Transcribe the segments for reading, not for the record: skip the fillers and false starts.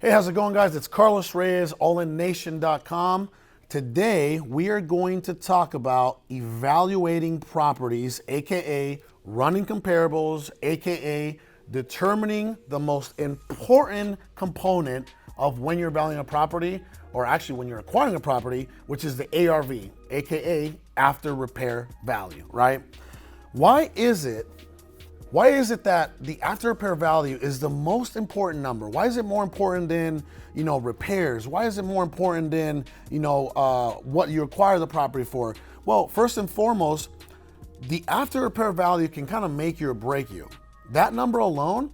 Hey, how's it going, guys? It's Carlos Reyes, allinnation.com. Today, we are going to talk about evaluating properties, aka running comparables, aka determining the most important component of when you're valuing a property, or actually when you're acquiring a property, which is the ARV, aka after repair value, right? Why is it that the after repair value is the most important number? Why is it more important than, repairs? Why is it more important than, what you acquire the property for? Well, first and foremost, the after repair value can kind of make you or break you. That number alone,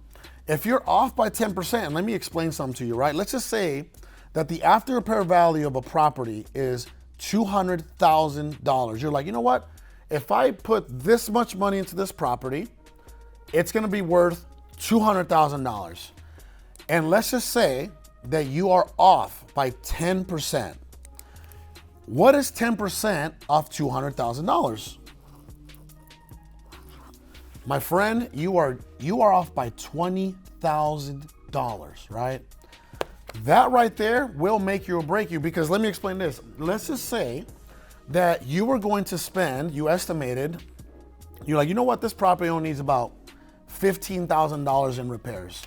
if you're off by 10%, and let me explain something to you, right? Let's just say that the after repair value of a property is $200,000. You're like, you know what? If I put this much money into this property, it's gonna be worth $200,000. And let's just say that you are off by 10%. What is 10% of $200,000? My friend, you are off by $20,000, right? That right there will make you or break you, because let me explain this. Let's just say that you were going to spend, you estimated, you're like, you know what, this property only needs about $15,000 in repairs.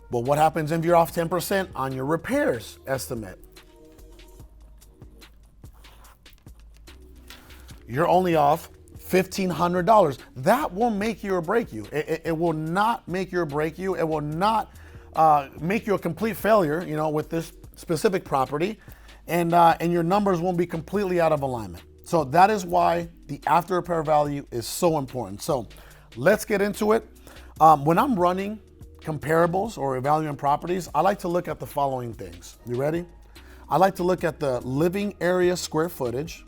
But what happens if you're off 10% on your repairs estimate? You're only off $1,500. That will make you or break you. It will not make you or break you. It will not make you a complete failure, with this specific property, and your numbers won't be completely out of alignment. So that is why the after repair value is so important. So let's get into it. When I'm running comparables or evaluating properties, I like to look at the following things. You ready? I like to look at the living area square footage,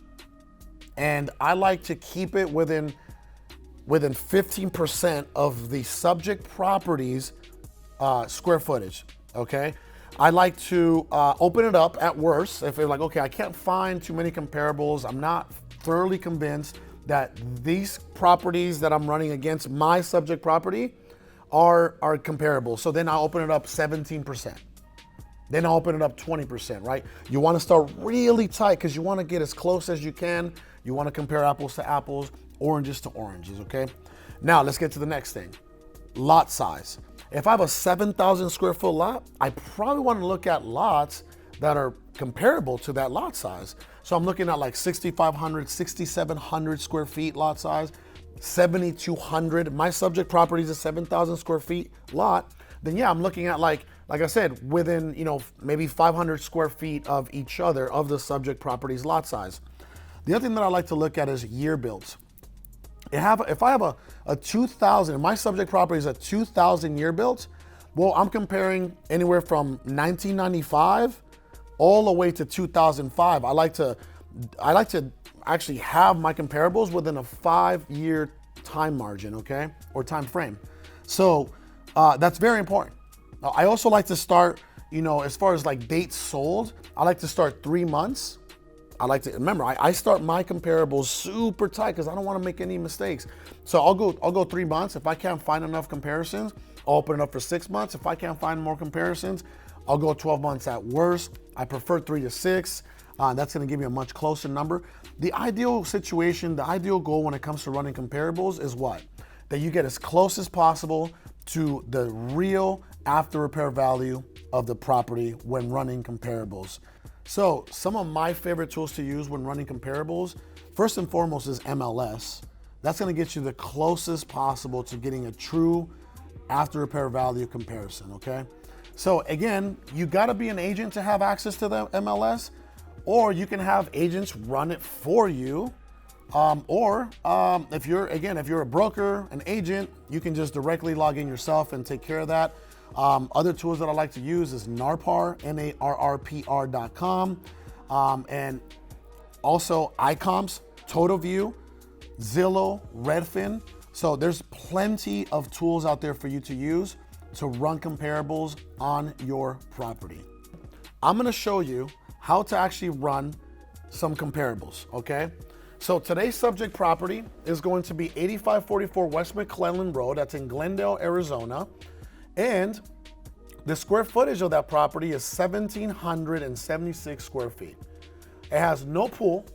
and I like to keep it within 15% of the subject property's square footage, okay? I like to open it up at worst. If it's like, okay, I can't find too many comparables, I'm not thoroughly convinced that these properties that I'm running against my subject property are comparable. So then I'll open it up 17%. Then I'll open it up 20%, right? You want to start really tight because you want to get as close as you can. You want to compare apples to apples, oranges to oranges, okay? Now let's get to the next thing. Lot size. If I have a 7,000 square foot lot, I probably want to look at lots that are comparable to that lot size. So I'm looking at like 6,500, 6,700 square feet lot size, 7,200. My subject property is a 7,000 square feet lot. Then yeah, I'm looking at like I said, within, maybe 500 square feet of each other of the subject property's lot size. The other thing that I like to look at is year builds. If I have a 2,000, my subject property is a 2,000 year built, well, I'm comparing anywhere from 1995 all the way to 2005. I like to actually have my comparables within a 5-year time margin, okay, or time frame. So that's very important. I also like to start, as far as like dates sold, I like to start 3 months. Remember, I start my comparables super tight because I don't want to make any mistakes. So I'll go 3 months. If I can't find enough comparisons, I'll open it up for 6 months. If I can't find more comparisons, I'll go 12 months at worst. I prefer 3 to 6. That's going to give you a much closer number. The ideal situation, the ideal goal when it comes to running comparables is what? That you get as close as possible to the real after repair value of the property when running comparables. So some of my favorite tools to use when running comparables, first and foremost, is MLS. That's going to get you the closest possible to getting a true after repair value comparison, okay? So again, you got to be an agent to have access to the MLS, or you can have agents run it for you. If you're a broker, an agent, you can just directly log in yourself and take care of that. Other tools that I like to use is NARPR, NARRPR.com, and also iComps, TotalView, Zillow, Redfin. So there's plenty of tools out there for you to use to run comparables on your property. I'm gonna show you how to actually run some comparables, okay? So today's subject property is going to be 8544 West McClellan Road. That's in Glendale, Arizona. And The square footage of that property is 1,776 square feet. It has no pool,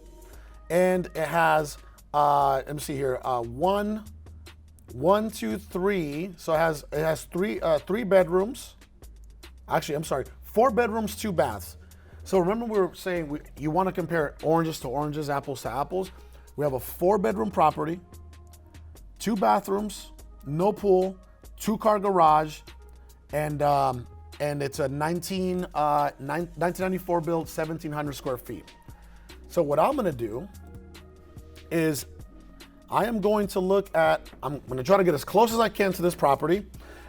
and it has, let me see here, one, two, three. So it has three bedrooms. Actually, I'm sorry, 4 bedrooms, 2 baths. So remember we were saying you want to compare oranges to oranges, apples to apples. We have a 4-bedroom property, 2 bathrooms, no pool, 2-car garage, and it's a 1994 build, 1,700 square feet. So what I'm gonna do is I'm going to try to get as close as I can to this property,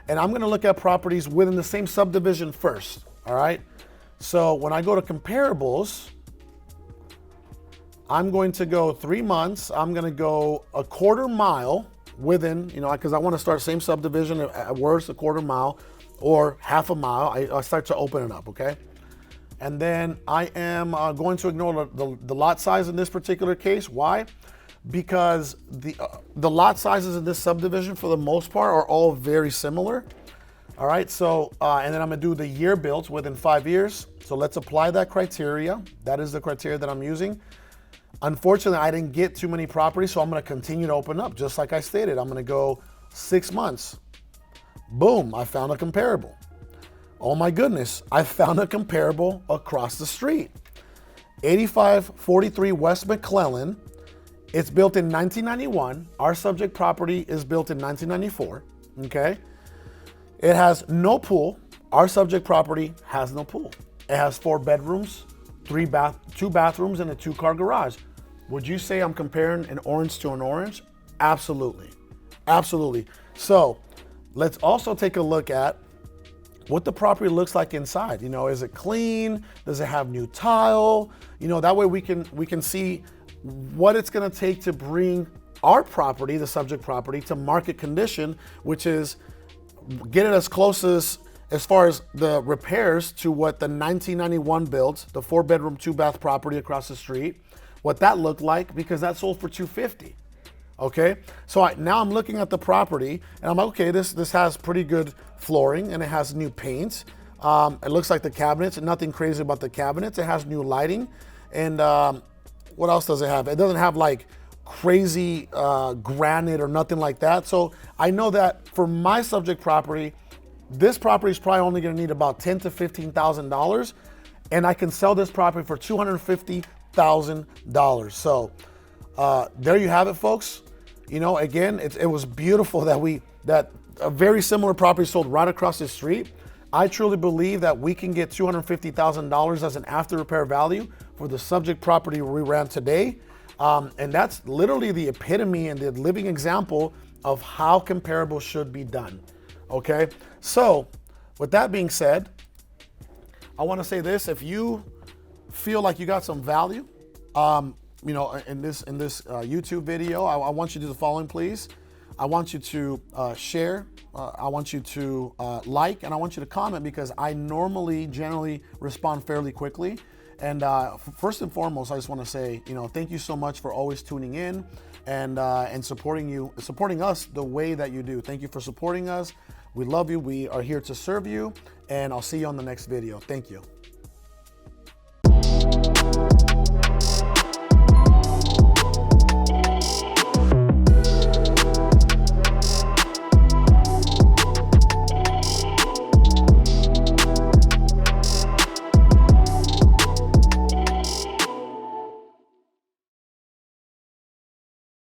and I'm gonna look at properties within the same subdivision first, all right? So when I go to comparables, I'm going to go 3 months. I'm gonna go a quarter mile within, because I wanna start same subdivision, at worst a quarter mile or half a mile. I start to open it up, okay? And then I am going to ignore the lot size in this particular case. Why? Because the lot sizes in this subdivision for the most part are all very similar. All right, so, and then I'm gonna do the year built within 5 years. So let's apply that criteria. That is the criteria that I'm using. Unfortunately, I didn't get too many properties, so I'm gonna continue to open up, just like I stated. I'm gonna go 6 months. Boom, I found a comparable. Oh my goodness, I found a comparable across the street. 8543 West McClellan. It's built in 1991. Our subject property is built in 1994, okay? It has no pool. Our subject property has no pool. It has 4 bedrooms, 2 bathrooms, and a 2-car garage. Would you say I'm comparing an orange to an orange? Absolutely, absolutely. So let's also take a look at what the property looks like inside. Is it clean? Does it have new tile? That way we can see what it's gonna take to bring our property, the subject property, to market condition, which is get it as close as far as the repairs to what the 1991 built, the 4-bedroom, 2-bath property across the street, what that looked like, because that sold for $250. Okay, so now I'm looking at the property and I'm like, okay, this has pretty good flooring and it has new paint. It looks like the cabinets, nothing crazy about the cabinets. It has new lighting, and what else does it have? It doesn't have like crazy granite or nothing like that. So I know that for my subject property, this property is probably only going to need about $10,000 to $15,000, and I can sell this property for $250,000. So there you have it, folks. Again, it was beautiful that a very similar property sold right across the street. I truly believe that we can get $250,000 as an after repair value for the subject property we ran today. And that's literally the epitome and the living example of how comparables should be done. Okay, so with that being said, I want to say this: if you feel like you got some value, in this YouTube video, I want you to do the following, please. I want you to share. I want you to like, and I want you to comment, because I generally respond fairly quickly. And first and foremost, I just want to say, thank you so much for always tuning in and supporting us the way that you do. Thank you for supporting us. We love you. We are here to serve you, and I'll see you on the next video. Thank you.